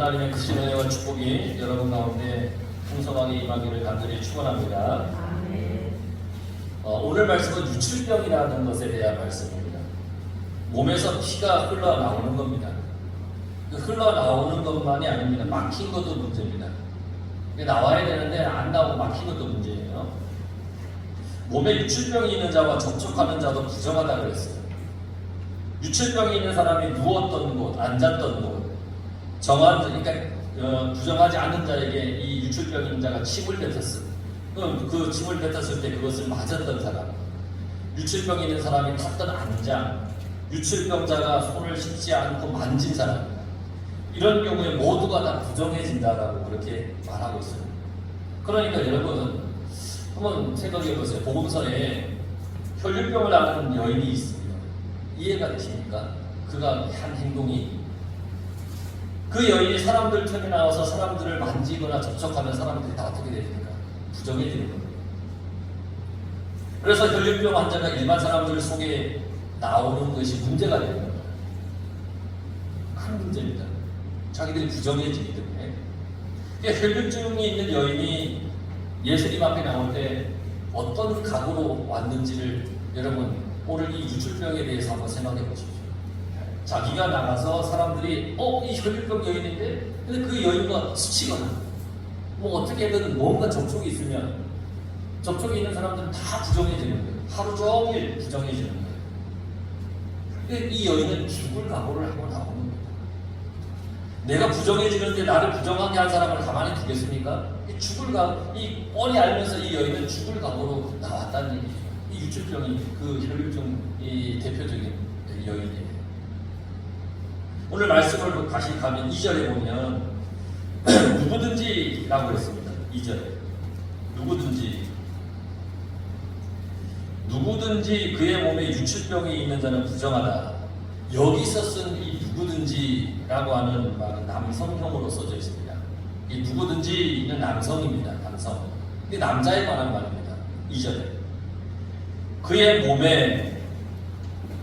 하나님의 크신 은혜와 축복이 여러분 가운데 풍성하게 임하기를 간절히 축원합니다. 오늘 말씀은 유출병이라는 것에 대한 말씀입니다. 몸에서 피가 흘러나오는 겁니다. 흘러나오는 것만이 아닙니다. 막힌 것도 문제입니다. 나와야 되는데 안 나오고 막힌 것도 문제예요. 몸에 유출병이 있는 자와 접촉하는 자도 부정하다고 그랬어요. 유출병이 있는 사람이 누웠던 곳, 앉았던 곳, 그러니까 부정하지 않는 자에게 이 유출병 있는 자가 침을 뱉었어요. 그럼 그 침을 뱉었을 때 그것을 맞았던 사람, 유출병 있는 사람이 탔던 안장, 유출병자가 손을 씻지 않고 만진 사람, 이런 경우에 모두가 다 부정해진다라고 그렇게 말하고 있어요. 그러니까 여러분 한번 생각해 보세요. 복음서에 혈류병을 앓는 여인이 있습니다. 이해가 되십니까? 그가 한 행동이, 그 여인이 사람들 틈에 나와서 사람들을 만지거나 접촉하면 사람들이 다 어떻게 됩니까? 부정해지는 겁니다. 그래서 혈류병 환자가 일반 사람들 속에 나오는 것이 문제가 되는 겁니다. 큰 문제입니다. 자기들이 부정해지기 때문에. 혈류증이 있는 여인이 예수님 앞에 나올 때 어떤 각오로 왔는지를 여러분 오늘 이 유출병에 대해서 한번 생각해 보십시오. 자기가 나가서 사람들이 이 혈류병 여인인데, 근데 그 여인과 스치거나 뭐 어떻게든 뭔가 접촉이 있으면 접촉이 있는 사람들은 다 부정해지는 거예요. 하루 종일 부정해지는 거예요. 이 여인은 죽을 각오를 하고 나오는 겁니다. 내가 부정해지는데 나를 부정하게 한 사람을 가만히 두겠습니까? 이 뻔히 알면서 이 여인은 죽을 각오로 나왔다는 얘기죠. 이 유출병이 그 혈류증 이 대표적인 여인이에요. 오늘 말씀을 다시 가면 2절에 보면 누구든지라고 했습니다. 2절에 누구든지 그의 몸에 유출병이 있는 자는 부정하다. 여기서 쓴 이 누구든지라고 하는 말은 남성형으로 써져 있습니다. 이 누구든지는 남성입니다. 남성. 근데 남자에 관한 말입니다. 2절에 그의 몸에,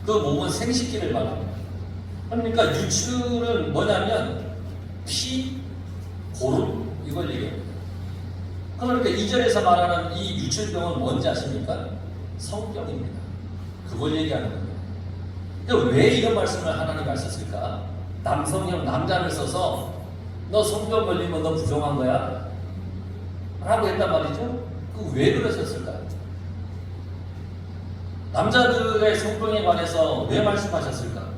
그 몸은 생식기를 말합니다. 그러니까 유출은 뭐냐면 피, 고름, 이걸 얘기합니다. 그러니까 2절에서 말하는 이 유출병은 뭔지 아십니까? 성병입니다. 그걸 얘기하는 겁니다. 그러니까 왜 이런 말씀을 하나님이 하셨을까? 남성형, 남자를 써서 너 성병 걸리면 너 부정한 거야? 라고 했단 말이죠. 왜 그러셨을까요? 남자들의 성병에 관해서 왜 말씀하셨을까?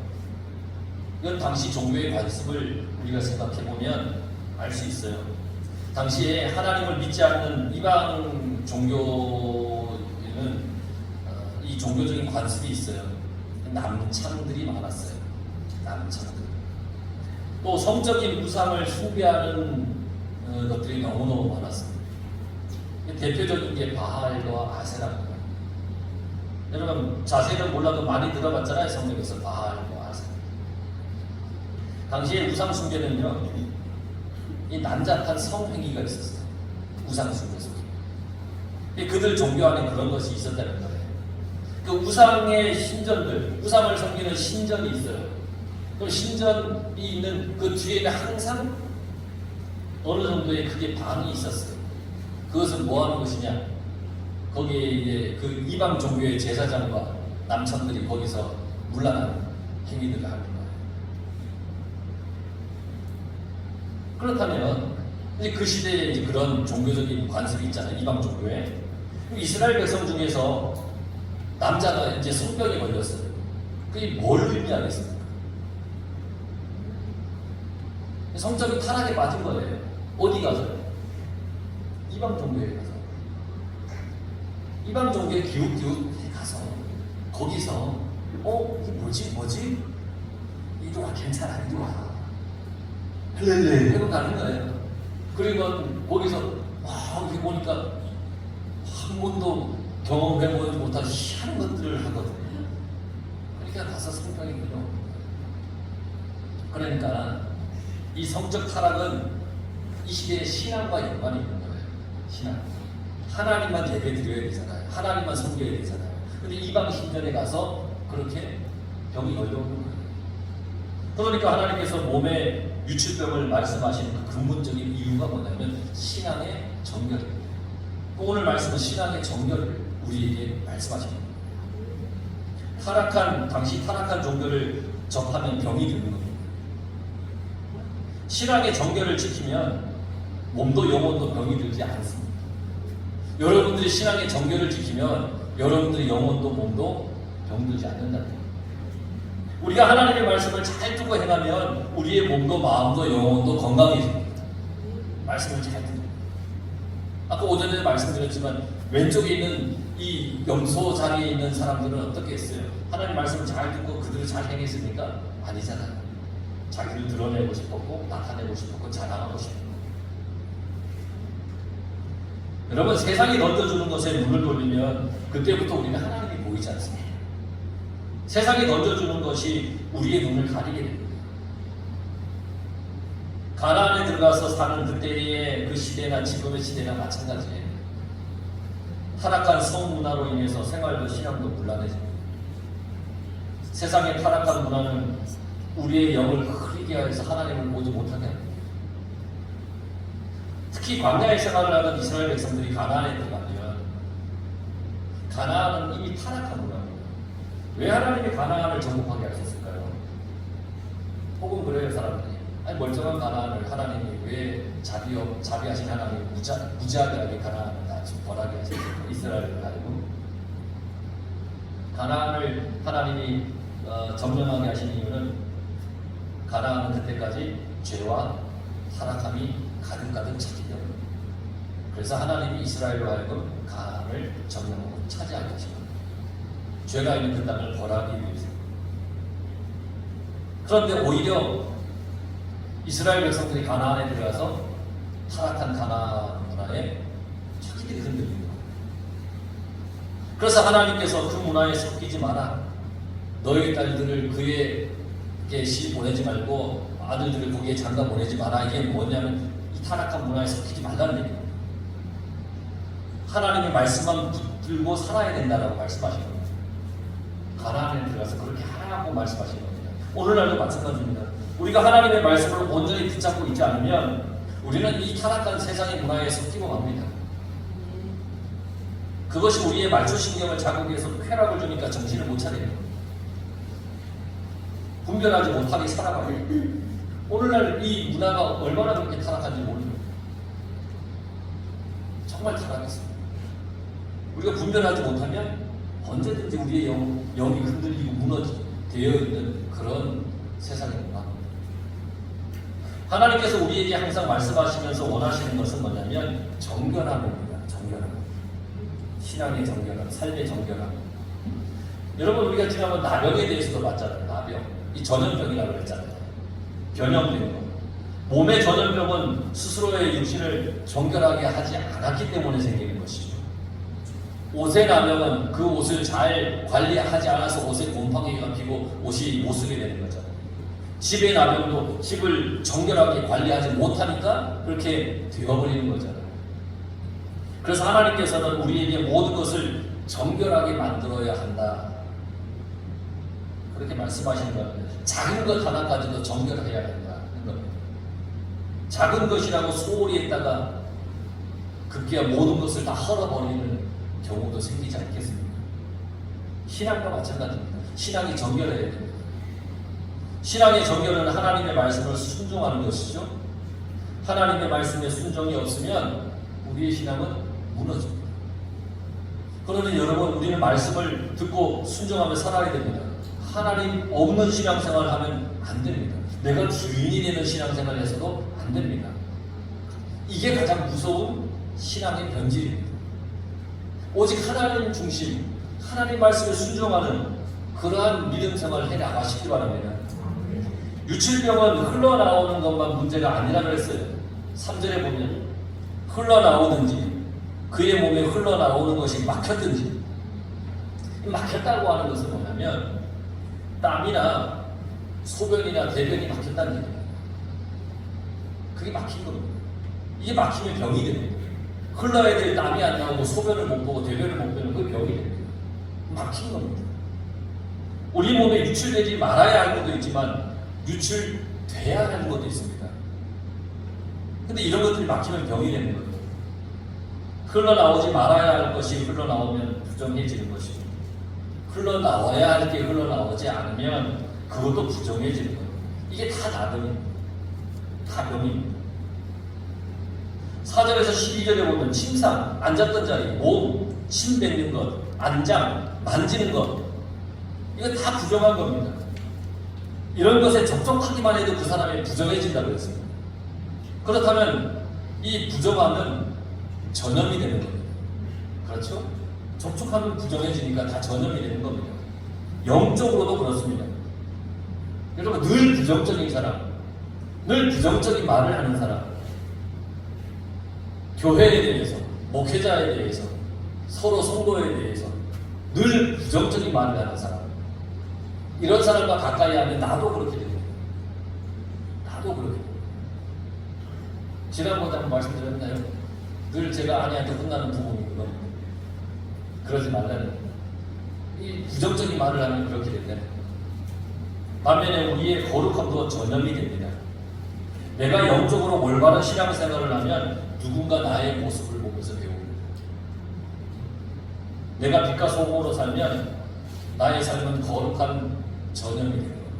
이건 당시 종교의 관습을 우리가 생각해보면 알 수 있어요. 당시에 하나님을 믿지 않는 이방 종교에는 이 종교적인 관습이 있어요. 남창들이 많았어요. 남창들. 또 성적인 우상을 숭배하는 것들이 너무너무 많았습니다. 대표적인 게 바알과 아세라입니다. 여러분 자세히는 몰라도 많이 들어봤잖아요. 성경에서 바알과 아세라. 당시에 우상 숭배는요, 이 난잡한 성행위가 있었어요. 우상 숭배 속에. 그들 종교 안에 그런 것이 있었다는 거예요. 그 우상의 신전들, 우상을 섬기는 신전이 있어요. 그 신전이 있는 그 뒤에는 항상 어느 정도의 크게 방이 있었어요. 그것은 뭐 하는 것이냐? 거기에 이제 그 이방 종교의 제사장과 남성들이 거기서 문란한 행위들을 하는 거예요. 그렇다면 이제 그 시대에 이제 그런 종교적인 관습이 있잖아요. 이방 종교에. 이스라엘 백성 중에서 남자가 이제 성병에 걸렸어요. 그게 뭘 의미하겠습니까? 성적인 타락에 빠진 거예요. 어디 가서요? 이방 종교에 가서. 이방 종교에 기웃기웃 가서 거기서 이게 뭐지? 이리 와, 괜찮아, 이리 와. 할렐레 하고 가는 거예요. 그리고 거기서 이렇게 보니까 한 번도 경험해보지 못한 희한한 것들을 하거든요. 그러니까 가서 성병이 걸려. 그러니까 이 성적 타락은 이 시대의 신앙과 연관이 있는 거예요. 신앙. 하나님만 예배 드려야 되잖아요. 하나님만 섬겨야 되잖아요. 근데 이방 신전에 가서 그렇게 병이 걸려오는 거예요. 그러니까 하나님께서 몸에 유출병을 말씀하시는 그 근본적인 이유가 뭐냐면 신앙의 정결입니다. 오늘 말씀은 신앙의 정결을 우리에게 말씀하십니다. 당시 타락한 종교를 접하면 병이 드는 겁니다. 신앙의 정결을 지키면 몸도 영혼도 병이 들지 않습니다. 여러분들이 신앙의 정결을 지키면 여러분들의 영혼도 몸도 병들지 않는다는 겁니다. 우리가 하나님의 말씀을 잘 듣고 행하면 우리의 몸도 마음도 영혼도 건강해집니다. 말씀을 잘 듣는. 아까 오전에 말씀드렸지만 왼쪽에 있는 이 염소 자리에 있는 사람들은 어떻게 했어요? 하나님 말씀을 잘 듣고 그들을 잘 행했습니까? 아니잖아요. 자기를 드러내고 싶었고 나타내고 싶었고 자랑하고 싶었고. 여러분, 세상이 던져주는 것에 눈을 돌리면 그때부터 우리는 하나님이 보이지 않습니다. 세상이 던져주는 것이 우리의 눈을 가리게 됩니다. 가나안에 들어가서 사는 그때의 그 시대나 지금의 시대나 마찬가지예요. 타락한 성문화로 인해서 생활도 신앙도 곤란해집니다. 세상의 타락한 문화는 우리의 영을 흐리게 해서 하나님을 보지 못하게 합니다. 특히 광야의 생활을 하던 이스라엘 백성들이 가나안에 들어가면 가나안은 이미 타락한 문화입니다. 왜 하나님이 가나안을 정복하게 하셨을까요? 혹은 그래요, 사람들이. 아니, 멀쩡한 가나안을 하나님이 왜 자비하신 하나님이 무지하게 가나안을 다 벌하게 하셨을까요? 이스라엘을 하여금. 가나안을 하나님이 점령하게 하신 이유는 가나안은 그때까지 죄와 타락함이 가득가득 찼기 때문입니다. 그래서 하나님이 이스라엘로 하여금 가나안을 점령하고 차지하게 하신 겁니다. 죄가 있는 그 땅을 벌하기 위해서. 그런데 오히려 이스라엘 백성들이 가나안에 들어가서 타락한 가나안 문화에 자기들이 흔들립니다. 그래서 하나님께서 그 문화에 섞이지 마라. 너희 딸들을 그에게 시 보내지 말고 아들들을 거기에 장가 보내지 마라. 이게 뭐냐면 이 타락한 문화에 섞이지 말라는 얘기입니다. 하나님의 말씀만 붙들고 살아야 된다라고 말씀하신 겁니다. 가나안에 들어가서 그렇게 하라고 말씀하신 겁니다. 오늘날도 마찬가지입니다. 우리가 하나님의 말씀을 온전히 붙잡고 있지 않으면 우리는 이 타락한 세상의 문화에 섞이고 맙니다. 그것이 우리의 말초신경을 자극해서 쾌락을 주니까 정신을 못 차려요. 분별하지 못하게 살아가요. 오늘날 이 문화가 얼마나 그렇게 타락한지 모릅니다. 정말 타락했습니다. 우리가 분별하지 못하면 언제든지 우리의 영이 흔들리고 무너지게 되어 있는 그런 세상의 문화입니다. 하나님께서 우리에게 항상 말씀하시면서 원하시는 것은 뭐냐면 정결함입니다. 정결함. 신앙의 정결함, 삶의 정결함. 여러분, 우리가 지난번 나병에 대해서도 봤잖아요. 나병. 이 전염병이라고 그랬잖아요. 변형된 거. 몸의 전염병은 스스로의 육신을 정결하게 하지 않았기 때문에 생기는 것이죠. 옷의 나병은 그 옷을 잘 관리하지 않아서 옷에 곰팡이가 피고 옷이 못 쓰게 되는 거잖아요. 집의 나병도 집을 정결하게 관리하지 못하니까 그렇게 되어버리는 거잖아요. 그래서 하나님께서는 우리에게 모든 것을 정결하게 만들어야 한다. 그렇게 말씀하시는 겁니다. 작은 것 하나까지도 정결해야 한다는 겁니다. 작은 것이라고 소홀히 했다가 급기야 모든 것을 다 헐어버리는 경우도 생기지 않겠습니까? 신앙과 마찬가지입니다. 신앙이 정결해야 됩니다. 신앙의 정결은 하나님의 말씀을 순종하는 것이죠. 하나님의 말씀에 순종이 없으면 우리의 신앙은 무너집니다. 그러니 여러분, 우리는 말씀을 듣고 순종하며 살아야 됩니다. 하나님 없는 신앙생활을 하면 안 됩니다. 내가 주인이 되는 신앙생활을 해서도 안 됩니다. 이게 가장 무서운 신앙의 변질입니다. 오직 하나님 중심, 하나님 말씀에 순종하는 그러한 믿음 생활을 해 나가시기 바랍니다. 유출병은 흘러나오는 것만 문제가 아니라 그랬어요. 3절에 보면 흘러나오든지 그의 몸에 흘러나오는 것이 막혔든지. 막혔다고 하는 것은 뭐냐면 땀이나 소변이나 대변이 막혔다는 얘기입니다. 그게 막힌 겁니다. 이게 막히면 병이 됩니다. 흘러야 될 땀이 안 나오고 소변을 못 보고 대변을 못 보면 그게 병이 됩니다. 막힌 겁니다. 우리 몸에 유출되지 말아야 할 것도 있지만 유출돼야 하는 것도 있습니다. 근데 이런 것들이 막히면 병이 되는 거예요. 흘러나오지 말아야 할 것이 흘러나오면 부정해지는 것이고, 흘러나와야 할 게 흘러나오지 않으면 그것도 부정해지는 거예요. 이게 다 나병입니다. 다 병입니다. 4절에서 12절에 보면 침상, 앉았던 자리, 몸, 침 뱉는 것, 안장, 만지는 것, 이거 다 부정한 겁니다. 이런 것에 접촉하기만 해도 그 사람이 부정해진다고 했습니다. 그렇다면 이 부정함은 전염이 되는 겁니다. 그렇죠? 접촉하면 부정해지니까 다 전염이 되는 겁니다. 영적으로도 그렇습니다. 여러분, 늘 부정적인 사람, 늘 부정적인 말을 하는 사람, 교회에 대해서, 목회자에 대해서, 서로 성도에 대해서 늘 부정적인 말을 하는 사람, 이런 사람과 가까이 하면 나도 그렇게 됩니다. 나도 그렇게 됩니다. 지난번에 한번 말씀드렸나요? 늘 제가 아내한테 혼나는 부분이 겁니다. 그러지 말라는 겁니다. 이 부정적인 말을 하면 그렇게 된다는 겁니다. 반면에 우리의 거룩함도 전염이 됩니다. 내가 영적으로 올바른 신앙생활을 하면 누군가 나의 모습을 보면서 배웁니다. 내가 빛과 소금으로 살면 나의 삶은 거룩한 전염이 되는 겁니다.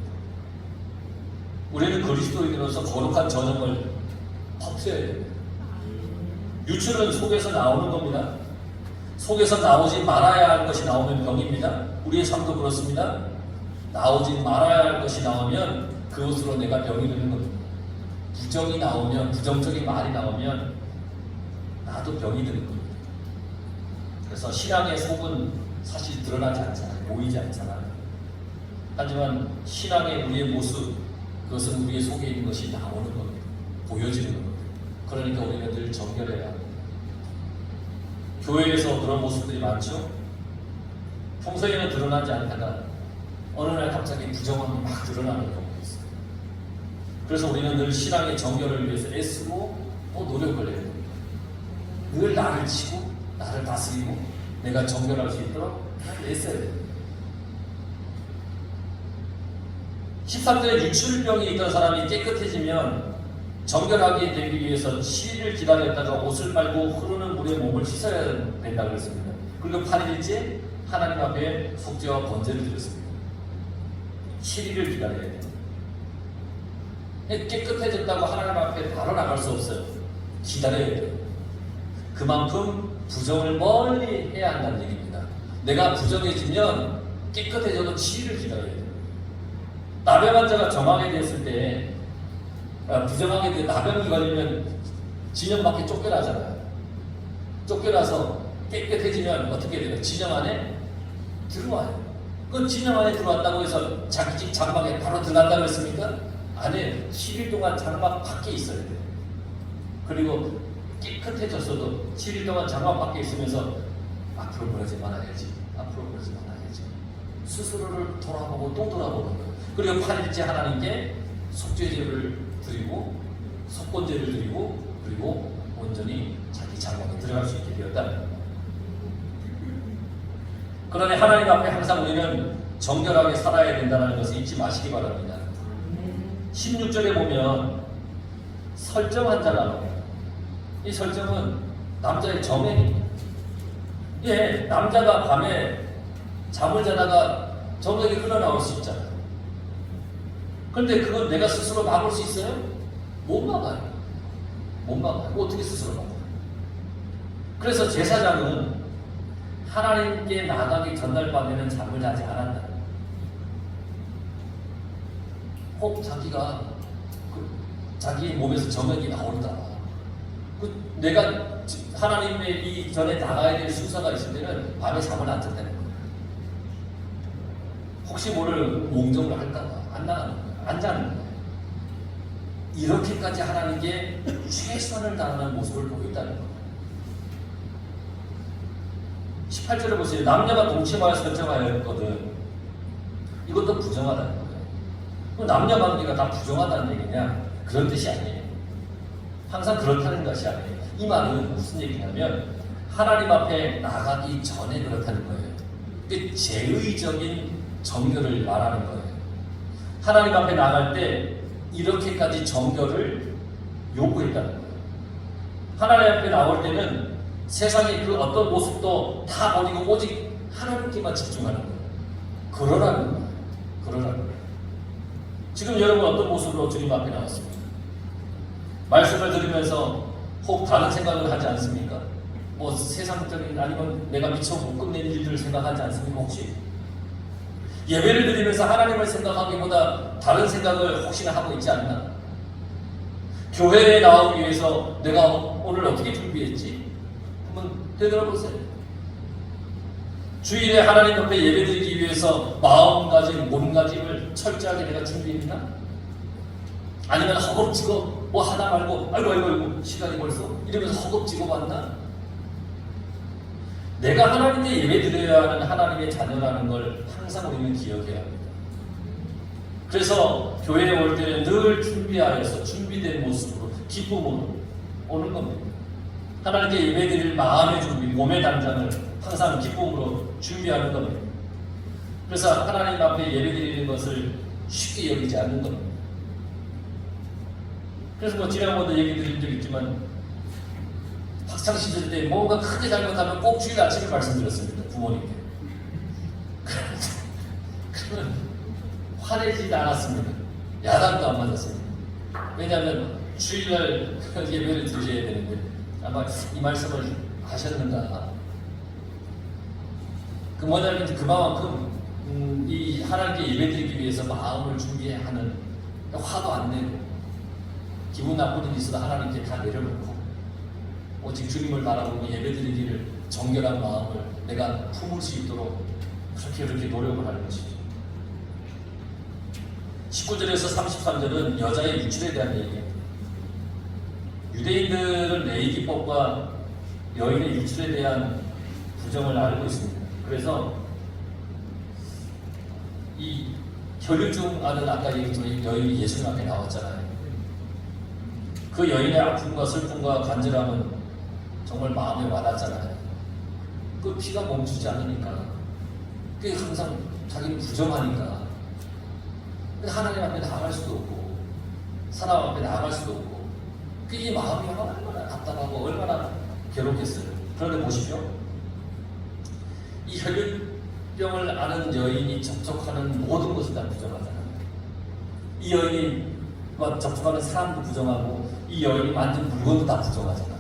우리는 그리스도인으로서 거룩한 전염을 퍼뜨려야 됩니다. 유출은 속에서 나오는 겁니다. 속에서 나오지 말아야 할 것이 나오면 병입니다. 우리의 삶도 그렇습니다. 나오지 말아야 할 것이 나오면 그것으로 내가 병이 되는 겁니다. 부정이 나오면, 부정적인 말이 나오면 나도 병이 되는 겁니다. 그래서 신앙의 속은 사실 드러나지 않잖아요. 보이지 않잖아요. 하지만 신앙의 우리의 모습, 그것은 우리의 속에 있는 것이 나오는 겁니다. 보여지는 겁니다. 그러니까 우리가 늘 정결해야 합니다. 교회에서 그런 모습들이 많죠. 평소에는 드러나지 않다가 어느 날 갑자기 부정함이 막 드러나는 경우가 있어요. 그래서 우리는 늘 신앙의 정결을 위해서 애쓰고 또 노력을 해야 됩니다. 늘 나를 치고 나를 다스리고 내가 정결할 수 있도록 애써야 됩니다. 13절에 유출병이 있던 사람이 깨끗해지면 정결하게 되기 위해서 7일을 기다렸다가 옷을 빨고 흐르는 물에 몸을 씻어야 된다고 했습니다. 그리고 8일째 하나님 앞에 속죄와 번제를 드렸습니다. 7일을 기다려야 돼요. 깨끗해졌다고 하나님 앞에 바로 나갈 수 없어요. 기다려야 돼요. 그만큼 부정을 멀리 해야 한다는 얘기입니다. 내가 부정해지면 깨끗해져도 7일을 기다려야 돼요. 나병 환자가 정하게 됐을 때 부정하게 돼 나병이 걸리면 진영 밖에 쫓겨나잖아요. 쫓겨나서 깨끗해지면 어떻게 돼요? 진영 안에 들어와요. 그 진영 안에 들어왔다고 해서 자기 집 장막에 바로 들어간다고 했습니까? 안에 7일 동안 장막 밖에 있어야 돼요. 그리고 깨끗해졌어도 7일 동안 장막 밖에 있으면서 앞으로 그러지 말아야지, 앞으로 그러지 말아야지, 스스로를 돌아보고 또 돌아보는 거예요. 그리고 8일째 하나님께 속죄제를 드리고 속건제를 드리고 그리고 온전히 자기 장막에 들어갈 수 있게 되었다. 그러니 하나님 앞에 항상 우리는 정결하게 살아야 된다는 것을 잊지 마시기 바랍니다. 16절에 보면 설정한 자라고, 이 설정은 남자의 정액입니다. 예, 남자가 밤에 잠을 자다가 정액이 흘러나올 수 있잖아요. 그런데 그건 내가 스스로 막을 수 있어요? 못 막아요. 못 막아요. 어떻게 스스로 막아요? 그래서 제사장은 하나님께 나가기 전날 밤에는 잠을 자지 않았다. 혹 자기가 자기 몸에서 정액이 나온다. 내가 하나님의 이 전에 나가야 될 순서가 있을 때는 밤에 잠을 안 잤다는 거예요. 혹시 모를 몽정을 할까봐 안 나가는 거예요. 안 자는 거예요. 이렇게까지 하나님께 최선을 다하는 모습을 보였다는 거예요. 18절을 보세요. 남녀가 동침하여 설정하였거든. 이것도 부정하다는 거예요. 그럼 남녀 관계가 다 부정하다는 얘기냐? 그런 뜻이 아니에요. 항상 그렇다는 것이 아니에요. 이 말은 무슨 얘기냐면 하나님 앞에 나가기 전에 그렇다는 거예요. 그 제의적인 정결을 말하는 거예요. 하나님 앞에 나갈 때 이렇게까지 정결을 요구했다는 거예요. 하나님 앞에 나올 때는 세상의 그 어떤 모습도 다 버리고 오직 하나님께만 집중하는 거예요. 그러라는 거예요. 그러라는 거예요. 지금 여러분 어떤 모습으로 주님 앞에 나왔습니까? 말씀을 들으면서 혹 다른 생각을 하지 않습니까? 뭐 세상적인 아니면 내가 미처 못 끝낸 일들을 생각하지 않습니까? 혹시? 예배를 드리면서 하나님을 생각하기보다 다른 생각을 혹시나 하고 있지 않나? 교회에 나오기 위해서 내가 오늘 어떻게 준비했지? 한번 되돌아보세요. 주일에 하나님 옆에 예배드리기 위해서 마음가짐, 몸가짐을 철저하게 내가 준비했나? 아니면 허겁지겁 뭐 하나 말고 아이고 시간이 벌써 이러면서 허겁지겁 왔나? 내가 하나님께 예배드려야 하는 하나님의 자녀라는 걸 항상 우리는 기억해야 합니다. 그래서 교회에 올 때는 늘 준비하여서 준비된 모습으로 기쁨으로 오는 겁니다. 하나님께 예배드릴 마음의 준비, 몸의 단장을 항상 기쁨으로 준비하는 겁니다. 그래서 하나님 앞에 예배드리는 것을 쉽게 여기지 않는 겁니다. 그래서 뭐 지난번도 얘기 드린 적 있지만 학창시절 때 뭔가 크게 잘못하면 꼭 주일 아침에 말씀드렸습니다. 부모님께. 그러면 화내지도 않았습니다. 야단도 안 맞았습니다. 왜냐하면 주일날 예배를 드려야 되는데 아마 이 말씀을 하셨는가. 그 뭐냐면 그만큼 이 하나님께 예배드리기 위해서 마음을 준비해야 하는, 화도 안 내고 기분 나쁜 일이 있어도 하나님께 다 내려놓고 오직 주님을 바라보고 예배드리기를 정결한 마음을 내가 품을 수 있도록 그렇게 노력을 하는 것이죠. 19절에서 33절은 여자의 유출에 대한 얘기입니다. 유대인들은 레위기법과 여인의 유출에 대한 부정을 알고 있습니다. 그래서 이 혈류증하는 아까 얘기했지만 여인이 예수님 앞에 나왔잖아요. 그 여인의 아픔과 슬픔과 간절함은 정말 마음에 와닿잖아요. 그 피가 멈추지 않으니까, 그게 항상 자기는 부정하니까 하나님 앞에 나아갈 수도 없고 사람 앞에 나아갈 수도 없고 이 마음이 얼마나 답답하고 얼마나 괴롭겠어요. 그런데 보십시오. 이 혈류병을 앓은 여인이 접촉하는 모든 것을 다 부정하잖아요. 이 여인이 접촉하는 사람도 부정하고 이 여인이 만든 물건도 다 부정하잖아요.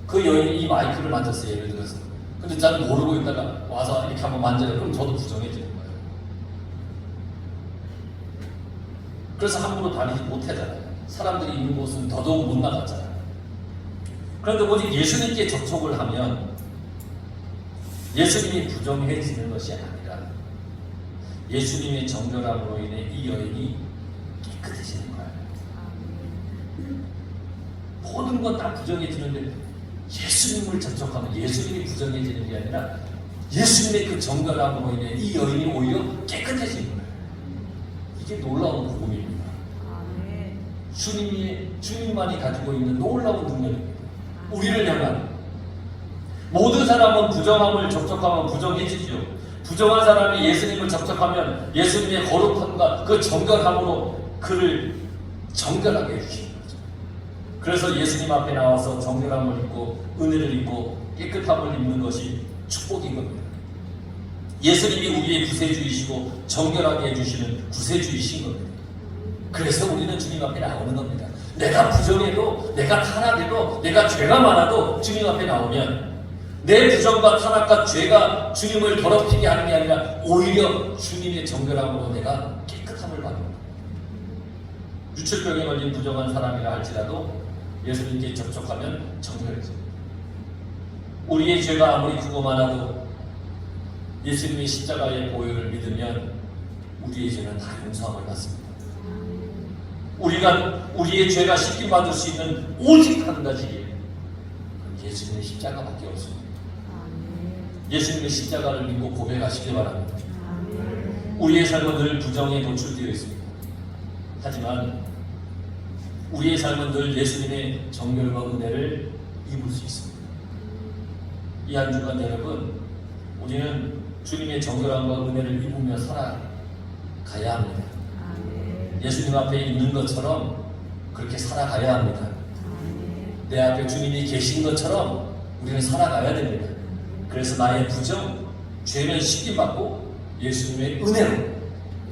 그 여인이 이 마이크를 만졌어요. 예를 들어서. 근데 저는 모르고 있다가 와서 이렇게 한번 만져요. 그럼 저도 부정해지는 거예요. 그래서 함부로 다니지 못하잖아요. 사람들이 있는 곳은 더더욱 못 나갔잖아요. 그런데 오직 예수님께 접촉을 하면 예수님이 부정해지는 것이 아니라 예수님의 정결함으로 인해 이 여인이 깨끗해지는 거예요. 모든 건 다 부정해지는데 예수님을 접촉하면 예수님이 부정해지는 게 아니라 예수님의 그 정결함으로 인해 이 여인이 오히려 깨끗해지는 거예요. 이게 놀라운 복음입니다. 주님만이 가지고 있는 놀라운 능력입니다. 우리를 향한 모든 사람은 부정함을 접촉하면 부정해지죠. 부정한 사람이 예수님을 접촉하면 예수님의 거룩함과 그 정결함으로 그를 정결하게 해주시는 거죠. 그래서 예수님 앞에 나와서 정결함을 입고 은혜를 입고 깨끗함을 입는 것이 축복인 겁니다. 예수님이 우리의 구세주이시고 정결하게 해주시는 구세주이신 겁니다. 그래서 우리는 주님 앞에 나오는 겁니다. 내가 부정해도, 내가 타락해도, 내가 죄가 많아도 주님 앞에 나오면 내 부정과 타락과 죄가 주님을 더럽히게 하는 게 아니라 오히려 주님의 정결함으로 내가 깨끗함을 받습니다. 유출병에 걸린 부정한 사람이라 할지라도 예수님께 접촉하면 정결해집니다. 우리의 죄가 아무리 크고 많아도 예수님의 십자가의 보혈을 믿으면 우리의 죄는 다 용서함을 받습니다. 우리가 우리의 죄가 씻김 받을 수 있는 오직 한 가지 길, 예수님의 십자가밖에 없습니다. 예수님의 십자가를 믿고 고백하시기 바랍니다. 우리의 삶은 늘 부정에 노출되어 있습니다. 하지만 우리의 삶은 늘 예수님의 정결과 은혜를 입을 수 있습니다. 이 한 주간 여러분, 우리는 주님의 정결함과 은혜를 입으며 살아가야 합니다. 예수님 앞에 있는 것처럼 그렇게 살아가야 합니다. 내 앞에 주님이 계신 것처럼 우리는 살아가야 됩니다. 그래서 나의 부정, 죄는 쉽게 받고 예수님의 은혜로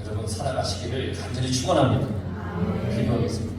여러분 살아가시기를 간절히 축원합니다. 기도하겠습니다.